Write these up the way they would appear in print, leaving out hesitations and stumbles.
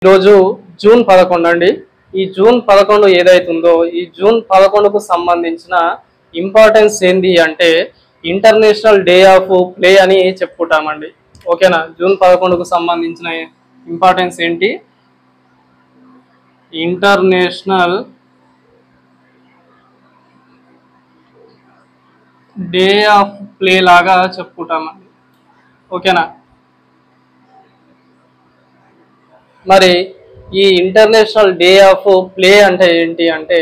రోజు జూన్ 11 అండి. ఈ జూన్ 11 ఏదైతుందో ఈ జూన్ 11కు సంబంధించిన ఇంపార్టెన్స్ ఏంది అంటే ఇంటర్నేషనల్ డే ఆఫ్ ప్లే అని చెప్పుకుంటామండి. ఓకేనా? జూన్ 11కు సంబంధించిన ఇంపార్టెన్స్ ఏంటి? ఇంటర్నేషనల్ డే ఆఫ్ ప్లే లాగా చెప్పుకుంటామండి. ఓకేనా? మరి ఈ ఇంటర్నేషనల్ డే ఆఫ్ ప్లే అంటే ఏంటి అంటే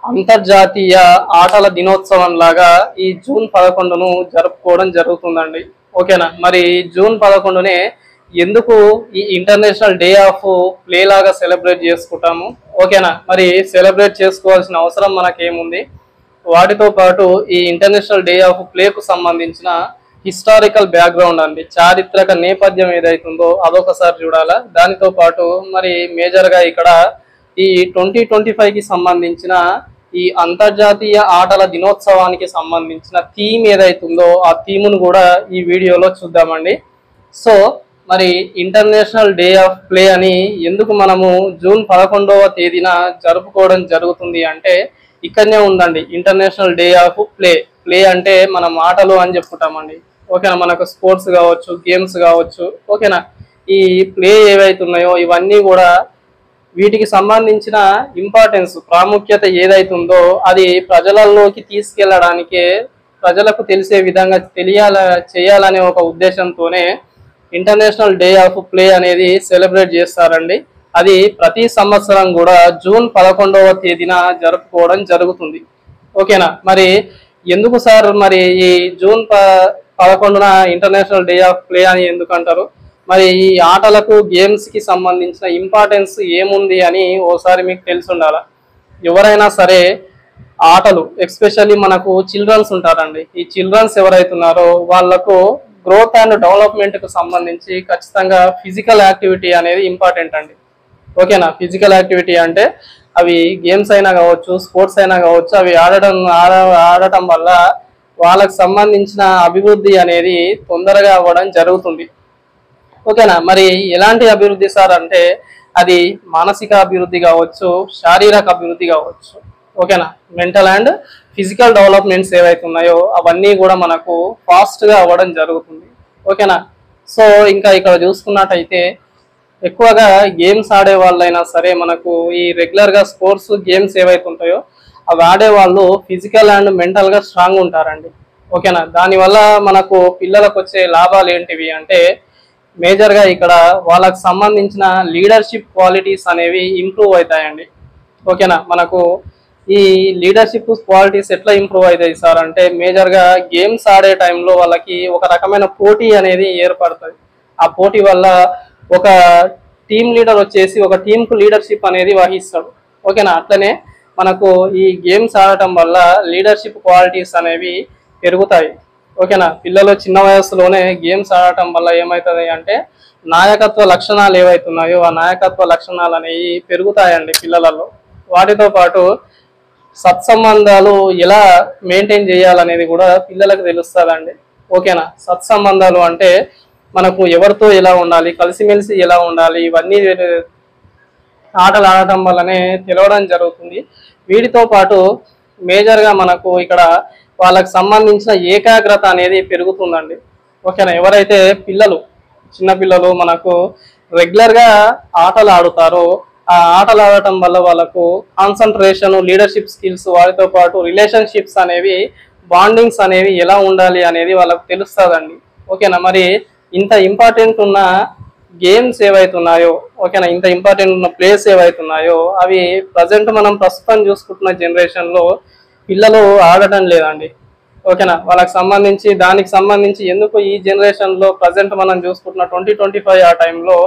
అంతర్జాతీయ ఆటల దినోత్సవం లాగా ఈ జూన్ 11ను జరుపుకోవడం జరుగుతుందండి. ఓకేనా? మరి జూన్ 11నే ఎందుకు ఈ ఇంటర్నేషనల్ డే ఆఫ్ ప్లే లాగా సెలబ్రేట్ చేసుకుంటాము? ఓకేనా? మరి సెలబ్రేట్ చేసుకోవాల్సిన అవసరం మనకేముంది? వాటితో పాటు ఈ ఇంటర్నేషనల్ డే ఆఫ్ ప్లేకు సంబంధించిన హిస్టారికల్ బ్యాక్గ్రౌండ్ అండి, చారిత్రక నేపథ్యం ఏదైతుందో అదొకసారి చూడాలా. దానితో పాటు మరి మేజర్గా ఇక్కడ ఈ 2025కి సంబంధించిన ఈ అంతర్జాతీయ ఆటల దినోత్సవానికి సంబంధించిన థీమ్ ఏదైతుందో ఆ థీమును కూడా ఈ వీడియోలో చూద్దామండి. సో మరి ఇంటర్నేషనల్ డే ఆఫ్ ప్లే అని ఎందుకు మనము జూన్ 11వ తేదీన జరుపుకోవడం జరుగుతుంది అంటే ఇక్కడనే ఉందండి, international day of play. Play అంటే మనం ఆటలు అని చెప్పుకుంటామండి. ఓకేనా? మనకు స్పోర్ట్స్ కావచ్చు, గేమ్స్ కావచ్చు. ఓకేనా? ఈ ప్లే ఏవైతున్నాయో ఇవన్నీ కూడా వీటికి సంబంధించిన ఇంపార్టెన్స్, ప్రాముఖ్యత ఏదైతుందో అది ప్రజలలోకి తీసుకెళ్లడానికే, ప్రజలకు తెలిసే విధంగా చేయాలనే ఒక ఉద్దేశంతోనే ఇంటర్నేషనల్ డే ఆఫ్ ప్లే అనేది సెలబ్రేట్ చేస్తారండి. అది ప్రతి సంవత్సరం కూడా జూన్ 11వ తేదీన జరుపుకోవడం జరుగుతుంది. ఓకేనా? మరి ఎందుకు సార్ మరి ఈ జూన్ 11న ఇంటర్నేషనల్ డే ఆఫ్ ప్లే అని ఎందుకు అంటారు? మరి ఈ ఆటలకు, గేమ్స్ కి సంబంధించిన ఇంపార్టెన్స్ ఏముంది అని ఓసారి మీకు తెలిసి ఉండాలా. ఎవరైనా సరే ఆటలు, ఎస్పెషల్లీ మనకు చిల్డ్రన్స్ ఉంటారండి. ఈ చిల్డ్రన్స్ ఎవరైతున్నారో వాళ్లకు గ్రోత్ అండ్ డెవలప్మెంట్ కు సంబంధించి ఖచ్చితంగా ఫిజికల్ యాక్టివిటీ అనేది ఇంపార్టెంట్ అండి. ఓకేనా? ఫిజికల్ యాక్టివిటీ అంటే అవి గేమ్స్ అయినా కావచ్చు, స్పోర్ట్స్ అయినా కావచ్చు, అవి ఆడటం వల్ల వాళ్ళకు సంబంధించిన అభివృద్ధి అనేది తొందరగా అవ్వడం జరుగుతుంది. ఓకేనా? మరి ఎలాంటి అభివృద్ధి సార్ అంటే అది మానసిక అభివృద్ధి కావచ్చు, శారీరక అభివృద్ధి కావచ్చు. ఓకేనా? మెంటల్ అండ్ ఫిజికల్ డెవలప్మెంట్స్ ఏవైతే ఉన్నాయో అవన్నీ కూడా మనకు ఫాస్ట్గా అవ్వడం జరుగుతుంది. ఓకేనా? సో ఇంకా ఇక్కడ చూసుకున్నట్టయితే ఎక్కువగా గేమ్స్ ఆడే వాళ్ళైనా సరే మనకు ఈ రెగ్యులర్గా స్పోర్ట్స్, గేమ్స్ ఏవైతే ఉంటాయో అవి ఆడే వాళ్ళు ఫిజికల్ అండ్ మెంటల్గా స్ట్రాంగ్ ఉంటారండి. ఓకేనా? దానివల్ల మనకు పిల్లలకు వచ్చే లాభాలు ఏంటివి అంటే మేజర్గా ఇక్కడ వాళ్ళకు సంబంధించిన లీడర్షిప్ క్వాలిటీస్ అనేవి ఇంప్రూవ్ అవుతాయండి. ఓకేనా? మనకు ఈ లీడర్షిప్ క్వాలిటీస్ ఎట్లా ఇంప్రూవ్ అవుతాయి సార్ అంటే మేజర్గా గేమ్స్ ఆడే టైంలో వాళ్ళకి ఒక రకమైన పోటీ అనేది ఏర్పడుతుంది. ఆ పోటీ వల్ల ఒక టీమ్ లీడర్ వచ్చేసి ఒక టీంకు లీడర్షిప్ అనేది వహిస్తాడు. ఓకేనా? అట్లనే మనకు ఈ గేమ్స్ ఆడటం వల్ల లీడర్షిప్ క్వాలిటీస్ అనేవి పెరుగుతాయి. ఓకేనా? పిల్లలు చిన్న వయస్సులోనే గేమ్స్ ఆడటం వల్ల ఏమవుతుంది అంటే నాయకత్వ లక్షణాలు ఏవైతున్నాయో ఆ నాయకత్వ లక్షణాలు అనేవి పెరుగుతాయండి పిల్లలలో. వాటితో పాటు సత్సంబంధాలు ఎలా మెయింటైన్ చేయాలనేది కూడా పిల్లలకు తెలుస్తుందండి. ఓకేనా? సత్సంబంధాలు అంటే మనకు ఎవరితో ఎలా ఉండాలి, కలిసిమెలిసి ఎలా ఉండాలి, ఇవన్నీ ఆటలు ఆడటం వల్లనే తెలవడం జరుగుతుంది. వీటితో పాటు మేజర్గా మనకు ఇక్కడ వాళ్ళకు సంబంధించిన ఏకాగ్రత అనేది పెరుగుతుందండి. ఓకేనా? ఎవరైతే చిన్నపిల్లలు మనకు రెగ్యులర్గా ఆటలు ఆడుతారో ఆ ఆటలు ఆడటం వల్ల వాళ్ళకు కాన్సన్ట్రేషన్, లీడర్షిప్ స్కిల్స్, వాటితో పాటు రిలేషన్షిప్స్ అనేవి, బాండింగ్స్ అనేవి ఎలా ఉండాలి అనేది వాళ్ళకు తెలుస్తుందండి. ఓకేనా? మరి ఇంత ఇంపార్టెంట్ ఉన్న గేమ్స్ ఏవైతున్నాయో, ఓకేనా, ఇంత ఇంపార్టెంట్ ఉన్న ప్లేస్ ఏవైతున్నాయో అవి ప్రస్తుతం చూసుకుంటున్న జనరేషన్లో పిల్లలు ఆడటం లేదండి. ఓకేనా? దానికి సంబంధించి ఎందుకు ఈ జనరేషన్లో ప్రజెంట్ మనం చూసుకుంటున్న 2025 ఆ టైంలో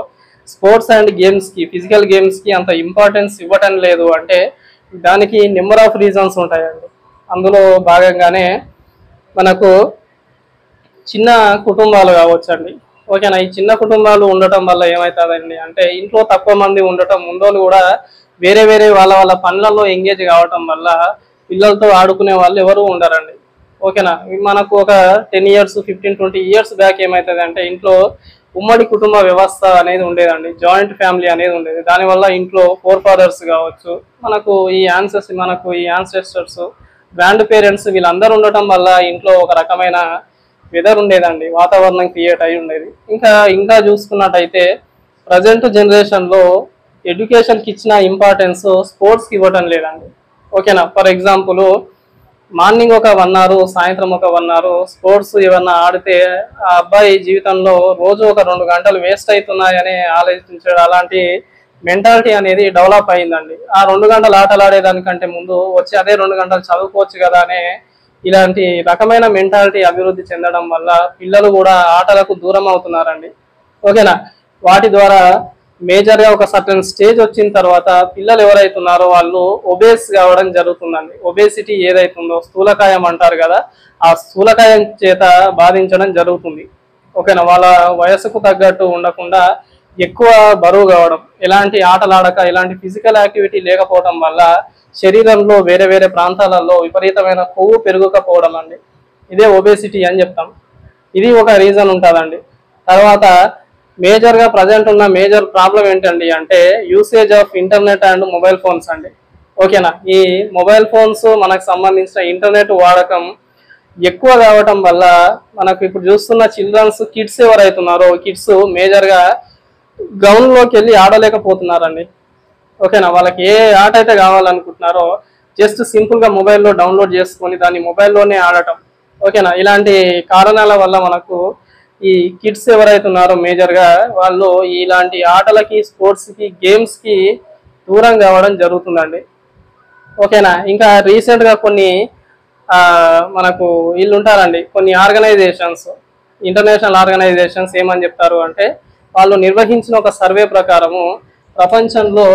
స్పోర్ట్స్ అండ్ గేమ్స్కి, ఫిజికల్ గేమ్స్కి అంత ఇంపార్టెన్స్ ఇవ్వటం లేదు అంటే దానికి నెంబర్ ఆఫ్ రీజన్స్ ఉంటాయండి. అందులో భాగంగానే మనకు చిన్న కుటుంబాలు కావచ్చండి. ఓకేనా? ఈ చిన్న కుటుంబాలు ఉండటం వల్ల ఏమవుతుందండి అంటే ఇంట్లో తక్కువ మంది ఉండటం, ముందోళ్ళు కూడా వేరే వేరే వాళ్ళ పనులలో ఎంగేజ్ కావటం వల్ల పిల్లలతో ఆడుకునే వాళ్ళు ఎవరు ఉండరండి. ఓకేనా? మనకు ఒక 10 years, 15, 20 years బ్యాక్ ఏమవుతుంది అంటే ఇంట్లో ఉమ్మడి కుటుంబ వ్యవస్థ అనేది ఉండేదండి, జాయింట్ ఫ్యామిలీ అనేది ఉండేది. దానివల్ల ఇంట్లో ఫోర్ ఫాదర్స్ కావచ్చు, మనకు ఈ యాన్సెస్టర్స్, గ్రాండ్ పేరెంట్స్ వీళ్ళందరూ ఉండటం వల్ల ఇంట్లో ఒక రకమైన వెదర్ ఉండేదండి, వాతావరణం క్రియేట్ అయి ఉండేది. ఇంకా చూసుకున్నట్టయితే ప్రజెంట్ జనరేషన్లో ఎడ్యుకేషన్కి ఇచ్చిన ఇంపార్టెన్స్ స్పోర్ట్స్కి ఇవ్వటం లేదండి. ఓకేనా, ఫర్ ఎగ్జాంపుల్ మార్నింగ్ ఒక 1 hour, సాయంత్రం ఒక 1 hour స్పోర్ట్స్ ఏమన్నా ఆడితే ఆ అబ్బాయి జీవితంలో రోజు ఒక 2 గంటలు వేస్ట్ అవుతున్నాయని ఆలోచించాడు. అలాంటి మెంటాలిటీ అనేది డెవలప్ అయిందండి. ఆ 2 గంటలు ఆటలు ఆడేదానికంటే ముందు వచ్చి అదే 2 గంటలు చదువుకోవచ్చు కదా అనే ఇలాంటి రకమైన మెంటాలిటీ అభివృద్ధి చెందడం వల్ల పిల్లలు కూడా ఆటలకు దూరం అవుతున్నారండి. ఓకేనా, వాటి ద్వారా మేజర్గా ఒక సర్టన్ స్టేజ్ వచ్చిన తర్వాత పిల్లలు ఎవరైతున్నారో వాళ్ళు ఒబేస్ కావడం జరుగుతుందండి. ఒబేసిటీ ఏదైతుందో, స్థూలకాయం అంటారు కదా, ఆ స్థూలకాయం చేత బాధించడం జరుగుతుంది. ఓకేనా, వాళ్ళ వయసుకు తగ్గట్టు ఉండకుండా ఎక్కువ బరువు కావడం, ఎలాంటి ఆటలాడక ఎలాంటి ఫిజికల్ యాక్టివిటీ లేకపోవడం వల్ల శరీరంలో వేరే వేరే ప్రాంతాలలో విపరీతమైన కొవ్వు పెరుగుకపోవడం అండి, ఇదే ఒబేసిటీ అని చెప్తాం. ఇది ఒక రీజన్ ఉంటుందండి. తర్వాత మేజర్గా ప్రజెంట్ ఉన్న మేజర్ ప్రాబ్లం ఏంటండి అంటే usage of internet and mobile phones అండి. ఓకేనా, ఈ మొబైల్ ఫోన్స్ మనకు సంబంధించిన ఇంటర్నెట్ వాడకం ఎక్కువ కావటం వల్ల మనకు ఇప్పుడు చూస్తున్న కిడ్స్ ఎవరైతున్నారో కిడ్స్ మేజర్గా గ్రౌండ్లోకి వెళ్ళి ఆడలేకపోతున్నారండి. ఓకేనా, వాళ్ళకి ఏ ఆట అయితే కావాలనుకుంటున్నారో జస్ట్ సింపుల్గా మొబైల్లో డౌన్లోడ్ చేసుకొని దాన్ని మొబైల్లోనే ఆడటం. ఓకేనా, ఇలాంటి కారణాల వల్ల మనకు ఈ కిడ్స్ ఎవరైతే ఉన్నారో మేజర్గా వాళ్ళు ఇలాంటి ఆటలకి, స్పోర్ట్స్కి, గేమ్స్కి దూరం కావడం జరుగుతుందండి. ఓకేనా, ఇంకా రీసెంట్గా కొన్ని మనకు వీళ్ళు ఉంటారండి, కొన్ని ఆర్గనైజేషన్స్, ఇంటర్నేషనల్ ఆర్గనైజేషన్స్ ఏమని చెప్తారు అంటే వాళ్ళు నిర్వహించిన ఒక సర్వే ప్రకారము ప్రపంచంలో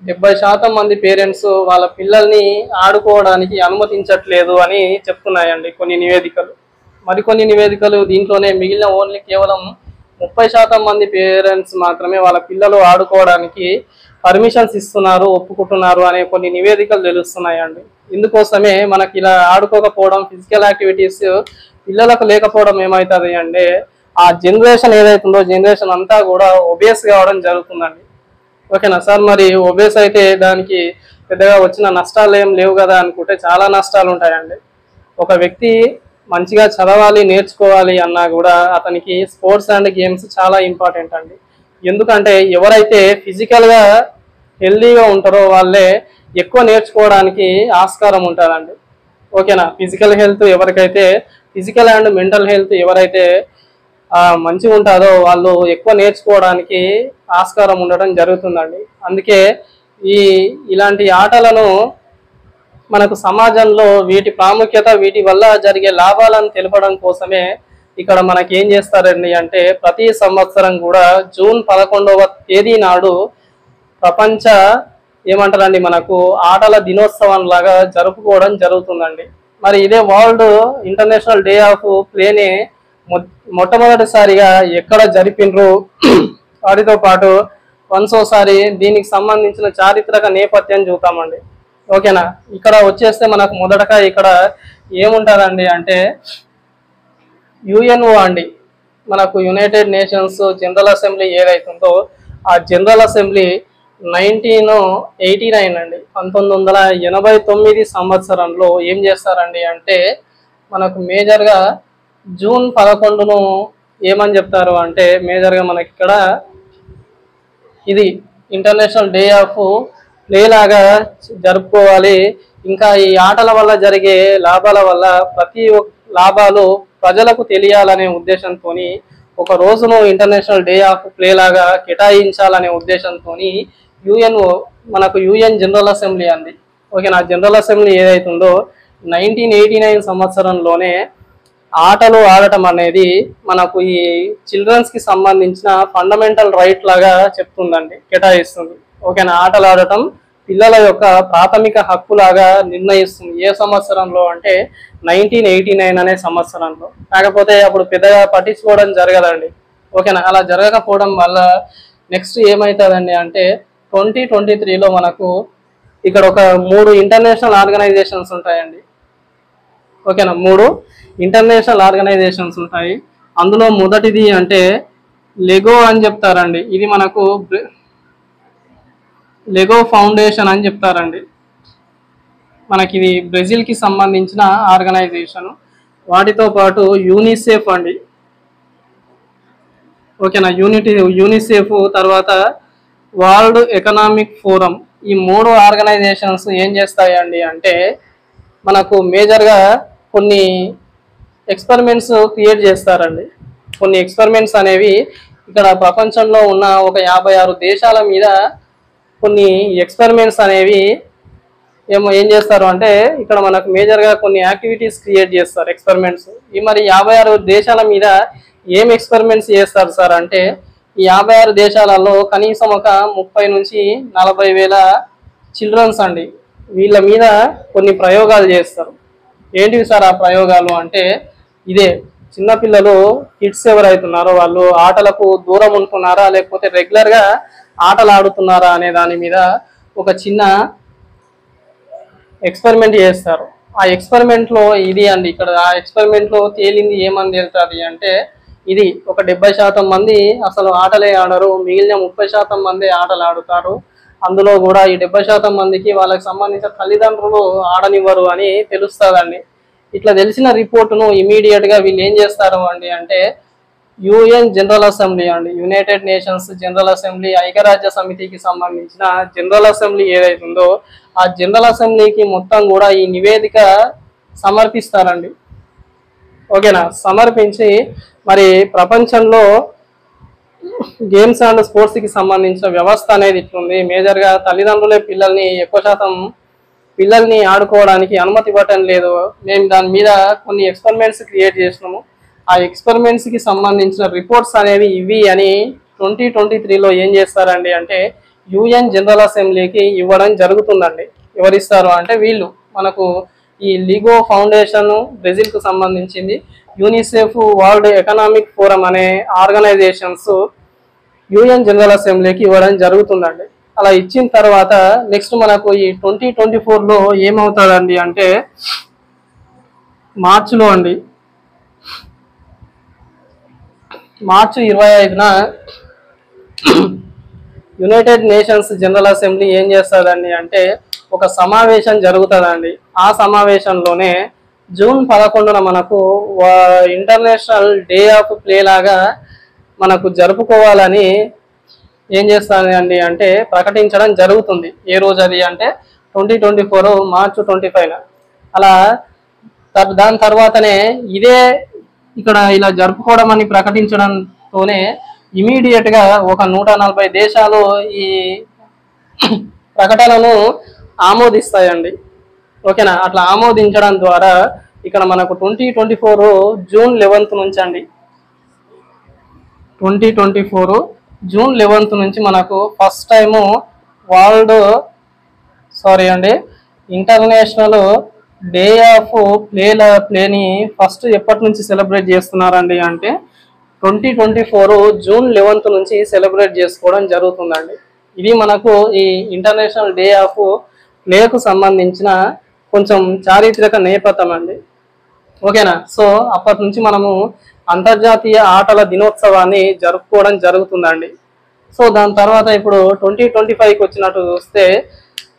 70% మంది పేరెంట్స్ వాళ్ళ పిల్లల్ని ఆడుకోవడానికి అనుమతించట్లేదు అని చెప్తున్నాయండి కొన్ని నివేదికలు. మరికొన్ని నివేదికలు దీంట్లోనే మిగిలిన ఓన్లీ కేవలం 30% మంది పేరెంట్స్ మాత్రమే వాళ్ళ పిల్లలు ఆడుకోవడానికి పర్మిషన్స్ ఇస్తున్నారు, ఒప్పుకుంటున్నారు అనే కొన్ని నివేదికలు తెలుస్తున్నాయండి. ఇందుకోసమే మనకి ఇలా ఆడుకోకపోవడం, ఫిజికల్ యాక్టివిటీస్ పిల్లలకు లేకపోవడం ఏమవుతుంది అంటే ఆ జనరేషన్ ఏదైతుందో జనరేషన్ అంతా కూడా ఒబేస్ కావడం జరుగుతుందండి. ఓకేనా సార్, మరి ఒబేస్ అయితే దానికి పెద్దగా వచ్చిన నష్టాలు ఏం లేవు కదా అనుకుంటే చాలా నష్టాలు ఉంటాయండి. ఒక వ్యక్తి మంచిగా చదవాలి, నేర్చుకోవాలి అన్నా కూడా అతనికి స్పోర్ట్స్ అండ్ గేమ్స్ చాలా ఇంపార్టెంట్ అండి. ఎందుకంటే ఎవరైతే ఫిజికల్గా హెల్దీగా ఉంటారో వాళ్ళే ఎక్కువ నేర్చుకోవడానికి ఆస్కారం ఉంటుందండి. ఓకేనా, ఫిజికల్ అండ్ మెంటల్ హెల్త్ ఎవరైతే మంచిగా ఉంటుందో వాళ్ళు ఎక్కువ నేర్చుకోవడానికి ఆస్కారం ఉండడం జరుగుతుందండి. అందుకే ఇలాంటి ఆటలను మనకు సమాజంలో వీటి ప్రాముఖ్యత, వీటి వల్ల జరిగే లాభాలను తెలపడం కోసమే ఇక్కడ మనకి ఏం చేస్తారండి అంటే ప్రతి సంవత్సరం కూడా జూన్ 11వ తేదీ నాడు ప్రపంచ ఏమంటారండి మనకు ఆటల దినోత్సవం లాగా జరుపుకోవడం జరుగుతుందండి. మరి ఇదే వరల్డ్ ఇంటర్నేషనల్ డే ఆఫ్ ప్లేని మొట్టమొదటిసారిగా ఎక్కడ జరిపినరు వాటితో పాటు వన్సోసారి దీనికి సంబంధించిన చారిత్రక నేపథ్యం చూద్దామండి. ఓకేనా, ఇక్కడ వచ్చేస్తే మనకు మొదటగా ఇక్కడ ఏముంటుందండి అంటే యుఎన్ఓ అండి, మనకు యునైటెడ్ నేషన్స్ జనరల్ అసెంబ్లీ ఏదైతుందో ఆ జనరల్ అసెంబ్లీ 1989 అండి, 1989 సంవత్సరంలో ఏం చేస్తారండి అంటే మనకు మేజర్గా జూన్ 11ను ఏమని చెప్తారు అంటే మేజర్గా మనకి ఇక్కడ ఇది ఇంటర్నేషనల్ డే ఆఫ్ ప్లే లాగా జరుపుకోవాలి. ఇంకా ఈ ఆటల వల్ల జరిగే లాభాల వల్ల లాభాలు ప్రజలకు తెలియాలనే ఉద్దేశంతో ఒక రోజును ఇంటర్నేషనల్ డే ఆఫ్ ప్లే లాగా కేటాయించాలనే ఉద్దేశంతో యుఎన్ఓ మనకు యుఎన్ జనరల్ అసెంబ్లీ అంది. ఓకేనా, జనరల్ అసెంబ్లీ ఏదైతుందో 1989 సంవత్సరంలోనే ఆటలు ఆడటం అనేది మనకు ఈ చిల్డ్రన్స్కి సంబంధించిన ఫండమెంటల్ రైట్ లాగా చెప్తుందండి, కేటాయిస్తుంది. ఓకేనా, ఆటలు ఆడటం పిల్లల యొక్క ప్రాథమిక హక్కులాగా నిర్ణయిస్తుంది. ఏ సంవత్సరంలో అంటే 1989 అనే సంవత్సరంలో. కాకపోతే అప్పుడు పెద్దగా పట్టించుకోవడం జరగదండి. ఓకేనా, అలా జరగకపోవడం వల్ల నెక్స్ట్ ఏమవుతుందండి అంటే 2023లో మనకు ఇక్కడ ఒక 3 ఇంటర్నేషనల్ ఆర్గనైజేషన్స్ ఉంటాయండి. ఓకేనా, 3 ఇంటర్నేషనల్ ఆర్గనైజేషన్స్ ఉంటాయి. అందులో మొదటిది అంటే లెగో అని చెప్తారండి. ఇది మనకు లెగో ఫౌండేషన్ అని చెప్తారండి. మనకి ఇది బ్రెజిల్కి సంబంధించిన ఆర్గనైజేషన్. వాటితో పాటు యూనిసెఫ్ అండి. ఓకేనా, యూనిసెఫ్ తర్వాత వరల్డ్ ఎకనామిక్ ఫోరం, ఈ 3 ఆర్గనైజేషన్స్ ఏం చేస్తాయండి అంటే మనకు మేజర్గా కొన్ని ఎక్స్పెరిమెంట్స్ క్రియేట్ చేస్తారండి. కొన్ని ఎక్స్పెరిమెంట్స్ అనేవి ఇక్కడ ప్రపంచంలో ఉన్న ఒక 56 దేశాల మీద కొన్ని ఎక్స్పెరిమెంట్స్ అనేవి ఏం చేస్తారు అంటే ఇక్కడ మనకు మేజర్గా కొన్ని యాక్టివిటీస్ క్రియేట్ చేస్తారు ఎక్స్పెరిమెంట్స్. ఈ మరి 56 దేశాల మీద ఏం ఎక్స్పెరిమెంట్స్ చేస్తారు సార్ అంటే ఈ 56 దేశాలలో కనీసం ఒక 30 నుంచి 40 వేల చిల్డ్రన్స్ అండి, వీళ్ళ మీద కొన్ని ప్రయోగాలు చేస్తారు. ఏంటివి సార్ ఆ ప్రయోగాలు అంటే ఇదే చిన్నపిల్లలు కిడ్స్ ఎవరైతున్నారో వాళ్ళు ఆటలకు దూరం ఉంటున్నారా లేకపోతే రెగ్యులర్గా ఆటలు ఆడుతున్నారా అనే దాని మీద ఒక చిన్న ఎక్స్పెరిమెంట్ చేస్తారు. ఆ ఎక్స్పెరిమెంట్లో ఇది అండి, ఇక్కడ ఆ ఎక్స్పెరిమెంట్లో తేలింది ఏమని తెలుస్తుంది అంటే ఇది ఒక 70% మంది అసలు ఆటలే ఆడరు, మిగిలిన 30% మంది ఆటలు ఆడుతారు. అందులో కూడా ఈ 70% మందికి వాళ్ళకి సంబంధించిన తల్లిదండ్రులు ఆడనివ్వరు అని తెలుస్తుందండి. ఇట్లా తెలిసిన రిపోర్టును ఇమీడియట్గా వీళ్ళు ఏం చేస్తారు అండి అంటే యుఎన్ జనరల్ అసెంబ్లీ అండి, యునైటెడ్ నేషన్స్ జనరల్ అసెంబ్లీ, ఐక్యరాజ్య సమితికి సంబంధించిన జనరల్ అసెంబ్లీ ఏదైతుందో ఆ జనరల్ అసెంబ్లీకి మొత్తం కూడా ఈ నివేదిక సమర్పిస్తారండి. ఓకేనా, సమర్పించి మరి ప్రపంచంలో గేమ్స్ అండ్ స్పోర్ట్స్కి సంబంధించిన వ్యవస్థ అనేది ఇట్లుంది. మేజర్గా తల్లిదండ్రులే పిల్లల్ని ఎక్కువ శాతం పిల్లల్ని ఆడుకోవడానికి అనుమతి ఇవ్వటం లేదు. మేము దాని మీద కొన్ని ఎక్స్పెరిమెంట్స్ క్రియేట్ చేసినాము. ఆ ఎక్స్పెరిమెంట్స్కి సంబంధించిన రిపోర్ట్స్ అనేవి ఇవి అని 2023లో ఏం చేస్తారండి అంటే యుఎన్ జనరల్ అసెంబ్లీకి ఇవ్వడం జరుగుతుందండి. ఎవరిస్తారు అంటే వీళ్ళు మనకు ఈ లిగో ఫౌండేషన్ బ్రెజిల్కు సంబంధించింది, యూనిసెఫ్, వరల్డ్ ఎకనామిక్ ఫోరం అనే ఆర్గనైజేషన్స్ యుఎన్ జనరల్ అసెంబ్లీకి ఇవ్వడం జరుగుతుందండి. అలా ఇచ్చిన తర్వాత నెక్స్ట్ మనకు ఈ 2024లో ఏమవుతుందండి అంటే మార్చిలో అండి, మార్చి 25న యునైటెడ్ నేషన్స్ జనరల్ అసెంబ్లీ ఏం చేస్తుందండి అంటే ఒక సమావేశం జరుగుతుందండి. ఆ సమావేశంలోనే జూన్ 11న మనకు ఇంటర్నేషనల్ డే ఆఫ్ ప్లే లాగా మనకు జరుపుకోవాలని ఏం చేస్తానండి అంటే ప్రకటించడం జరుగుతుంది. ఏ రోజు అది అంటే 2024 మార్చి 25న. అలా దాని తర్వాతనే ఇదే ఇక్కడ ఇలా జరుపుకోవడం అని ప్రకటించడంతోనే ఇమీడియట్గా ఒక 140 దేశాలు ఈ ప్రకటనను ఆమోదిస్తాయండి. ఓకేనా, అట్లా ఆమోదించడం ద్వారా ఇక్కడ మనకు 2024 జూన్ 11 నుంచి అండి, 2024 జూన్ 11 నుంచి మనకు first time international day of ప్లేని ఫస్ట్ ఎప్పటి నుంచి సెలబ్రేట్ చేస్తున్నారండి అంటే 2024 జూన్ 11 నుంచి సెలబ్రేట్ చేసుకోవడం జరుగుతుందండి. ఇది మనకు ఈ ఇంటర్నేషనల్ డే ఆఫ్ ప్లేకు సంబంధించిన కొంచెం చారిత్రక నేపథ్యం అండి. ఓకేనా, సో అప్పటి నుంచి మనము అంతర్జాతీయ ఆటల దినోత్సవాన్ని జరుపుకోవడం జరుగుతుందండి. సో దాని తర్వాత ఇప్పుడు 2025కి వచ్చినట్టు చూస్తే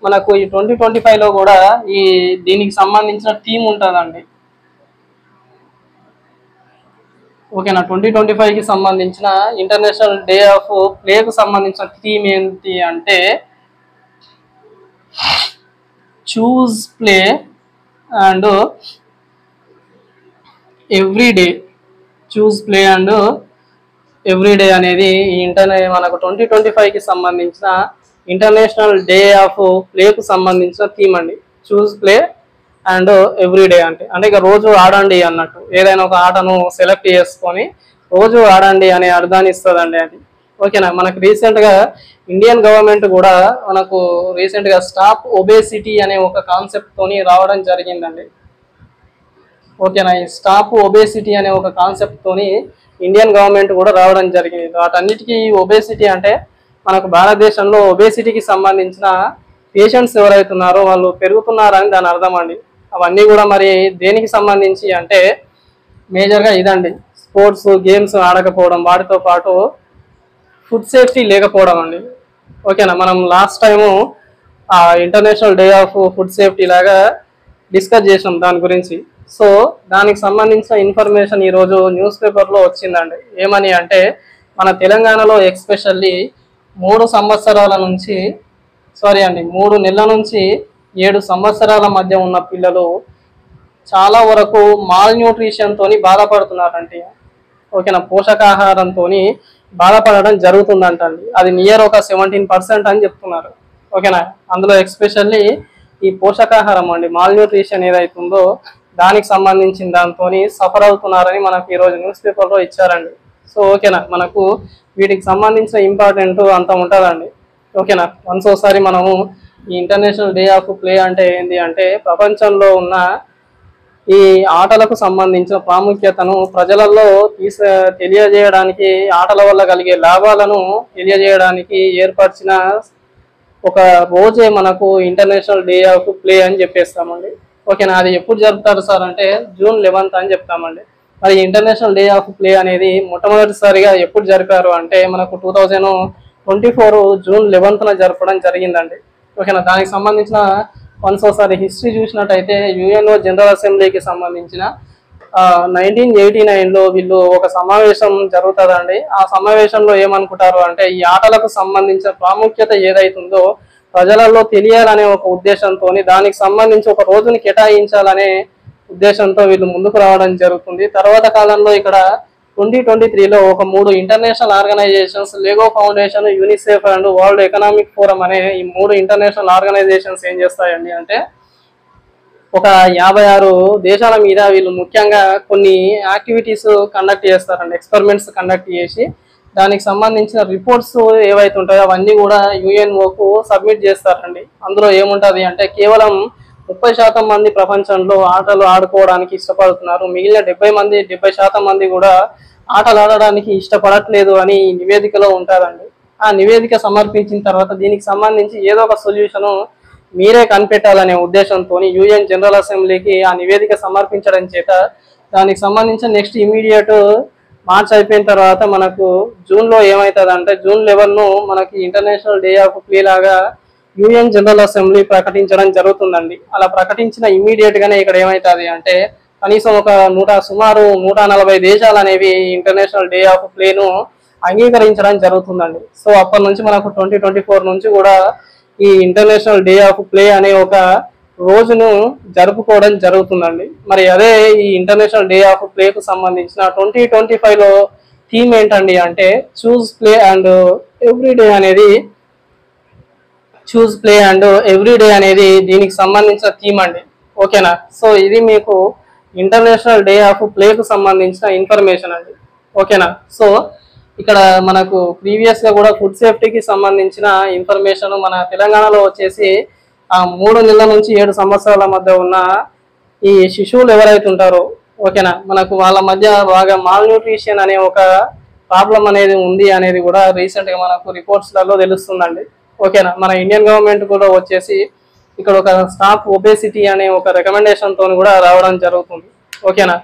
మనకు ఈ 2025లో కూడా ఈ దీనికి సంబంధించిన థీమ్ ఉంటుందండి. ఓకేనా, 2025కి సంబంధించిన ఇంటర్నేషనల్ డే ఆఫ్ ప్లేకు సంబంధించిన థీమ్ ఏంటి అంటే choose play and everyday. Choose play and everyday అనేది ఈ మనకు 2025కి సంబంధించిన ఇంటర్నేషనల్ డే ఆఫ్ ప్లేకు సంబంధించిన థీమ్ అండి. చూజ్ ప్లే అండ్ ఎవ్రీడే అంటే ఇక రోజు ఆడండి అన్నట్టు, ఏదైనా ఒక ఆటను సెలెక్ట్ చేసుకొని రోజు ఆడండి అనే అర్థాన్ని ఇస్తుందండి అది. ఓకేనా, మనకు రీసెంట్గా ఇండియన్ గవర్నమెంట్ కూడా మనకు రీసెంట్గా స్టాప్ ఒబేసిటీ అనే ఒక కాన్సెప్ట్తోని రావడం జరిగిందండి. ఓకేనా, ఈ స్టాప్ ఒబేసిటీ అనే ఒక కాన్సెప్ట్తోని ఇండియన్ గవర్నమెంట్ కూడా రావడం జరిగింది. వాటన్నిటికీ ఒబేసిటీ అంటే మనకు భారతదేశంలో ఒబేసిటీకి సంబంధించిన పేషెంట్స్ ఎవరైతున్నారో వాళ్ళు పెరుగుతున్నారని దాని అర్థం అండి. అవన్నీ కూడా మరి దేనికి సంబంధించి అంటే మేజర్గా ఇదండి, స్పోర్ట్స్ గేమ్స్ ఆడకపోవడం, వాటితో పాటు ఫుడ్ సేఫ్టీ లేకపోవడం అండి. ఓకేనా, మనం last time international day of food safety లాగా డిస్కస్ చేసినాం దాని గురించి. సో దానికి సంబంధించిన ఇన్ఫర్మేషన్ ఈరోజు న్యూస్ పేపర్లో వచ్చిందండి. ఏమని అంటే మన తెలంగాణలో ఎక్స్పెషల్లీ 3 నెలల నుంచి 7 సంవత్సరాల మధ్య ఉన్న పిల్లలు చాలా వరకు మాల్ న్యూట్రిషన్ తోని బాధపడుతున్నారండి. ఓకేనా, పోషకాహారంతో బాధపడడం జరుగుతుందంటండి. అది నియర్ ఒక 17% అని చెప్తున్నారు. ఓకేనా, అందులో ఎక్స్పెషల్లీ ఈ పోషకాహారం అండి, మాల్ న్యూట్రిషన్ ఏదైతుందో దానికి సంబంధించిన దాంతో సఫర్ అవుతున్నారని మనకు ఈరోజు న్యూస్ పేపర్లో ఇచ్చారండి. సో ఓకేనా, మనకు వీటికి సంబంధించిన ఇంపార్టెంట్ అంత ఉంటుందండి. ఓకేనా, వన్స్ ఒకసారి మనము ఈ ఇంటర్నేషనల్ డే ఆఫ్ ప్లే అంటే ఏంటి అంటే ప్రపంచంలో ఉన్న ఈ ఆటలకు సంబంధించిన ప్రాముఖ్యతను ప్రజలలో తెలియజేయడానికి, ఆటల వల్ల కలిగే లాభాలను తెలియజేయడానికి ఏర్పరిచిన ఒక రోజే మనకు ఇంటర్నేషనల్ డే ఆఫ్ ప్లే అని చెప్పేస్తామండి. ఓకేనా, అది ఎప్పుడు జరుపుతారు సార్ అంటే June 11 అని చెప్తామండి. మరి ఇంటర్నేషనల్ డే ఆఫ్ ప్లే అనేది మొట్టమొదటిసారిగా ఎప్పుడు జరిపారు అంటే మనకు 2024 June 11 జరపడం జరిగిందండి. ఓకేనా, దానికి సంబంధించిన వన్స్ ఒకసారి హిస్టరీ చూసినట్టయితే యుఎన్ఓ జనరల్ అసెంబ్లీకి సంబంధించిన 1989లో వీళ్ళు ఒక సమావేశం జరుగుతుందండి. ఆ సమావేశంలో ఏమనుకుంటారు అంటే ఈ ఆటలకు సంబంధించిన ప్రాముఖ్యత ఏదైతుందో ప్రజలలో తెలియాలనే ఒక ఉద్దేశంతో దానికి సంబంధించి ఒక రోజుని కేటాయించాలనే ఉద్దేశంతో వీళ్ళు ముందుకు రావడం జరుగుతుంది. తర్వాత కాలంలో ఇక్కడ 2023లో ఒక 3 international organizations, Lego foundation, UNICEF and world economic forum అనే ఈ 3 ఇంటర్నేషనల్ ఆర్గనైజేషన్స్ ఏం చేస్తాయండి అంటే ఒక 56 దేశాల మీద వీళ్ళు ముఖ్యంగా కొన్ని యాక్టివిటీస్ కండక్ట్ చేస్తారండి, ఎక్స్పెరిమెంట్స్ కండక్ట్ చేసి దానికి సంబంధించిన రిపోర్ట్స్ ఏవైతే ఉంటాయో అవన్నీ కూడా యుఎన్ఓకు సబ్మిట్ చేస్తారండి. అందులో ఏముంటుంది అంటే కేవలం 30% మంది ప్రపంచంలో ఆటలు ఆడుకోవడానికి ఇష్టపడుతున్నారు, మిగిలిన 70% మంది కూడా ఆటలు ఆడడానికి ఇష్టపడట్లేదు అని ఈ నివేదికలో ఉంటారండి. ఆ నివేదిక సమర్పించిన తర్వాత దీనికి సంబంధించి ఏదో ఒక సొల్యూషను మీరే కనిపెట్టాలనే ఉద్దేశంతో యుఎన్ జనరల్ అసెంబ్లీకి ఆ నివేదిక సమర్పించడం చేత దానికి సంబంధించిన నెక్స్ట్ ఇమీడియట్ మార్చ్ అయిపోయిన తర్వాత మనకు జూన్లో ఏమవుతుంది అంటే June 11 మనకి ఇంటర్నేషనల్ డే ఆఫ్ ప్లే లాగా యుఎన్ జనరల్ అసెంబ్లీ ప్రకటించడం జరుగుతుందండి. అలా ప్రకటించిన ఇమీడియట్ గానే ఇక్కడ ఏమవుతుంది అంటే కనీసం ఒక సుమారు 140 దేశాలు అనేవి ఇంటర్నేషనల్ డే ఆఫ్ ప్లేను అంగీకరించడం జరుగుతుందండి. సో అప్పటి నుంచి మనకు 2024 నుంచి కూడా ఈ ఇంటర్నేషనల్ డే ఆఫ్ ప్లే అనే ఒక రోజును జరుపుకోవడం జరుగుతుందండి. మరి అదే ఈ ఇంటర్నేషనల్ డే ఆఫ్ ప్లేకు సంబంధించిన 2025లో థీమ్ ఏంటండి అంటే చూస్ ప్లే అండ్ ఎవ్రీడే అనేది దీనికి సంబంధించిన థీమ్ అండి. ఓకేనా, సో ఇది మీకు ఇంటర్నేషనల్ డే ఆఫ్ ప్లేకు సంబంధించిన ఇన్ఫర్మేషన్ అండి. ఓకేనా, సో ఇక్కడ మనకు ప్రీవియస్గా కూడా ఫుడ్ సేఫ్టీకి సంబంధించిన ఇన్ఫర్మేషన్ మన తెలంగాణలో వచ్చేసి 3 నెలల నుంచి 7 సంవత్సరాల మధ్య ఉన్న ఈ శిశువులు ఎవరైతే ఉంటారో ఓకేనా మనకు వాళ్ళ మధ్య బాగా మాల్ న్యూట్రిషన్ అనే ఒక ప్రాబ్లం అనేది ఉంది అనేది కూడా రీసెంట్గా మనకు రిపోర్ట్స్లలో తెలుస్తుందండి. ఓకేనా, మన ఇండియన్ గవర్నమెంట్ కూడా వచ్చేసి ఇక్కడ ఒక స్టాప్ ఒబేసిటీ అనే ఒక రికమెండేషన్తో కూడా రావడం జరుగుతుంది. ఓకేనా,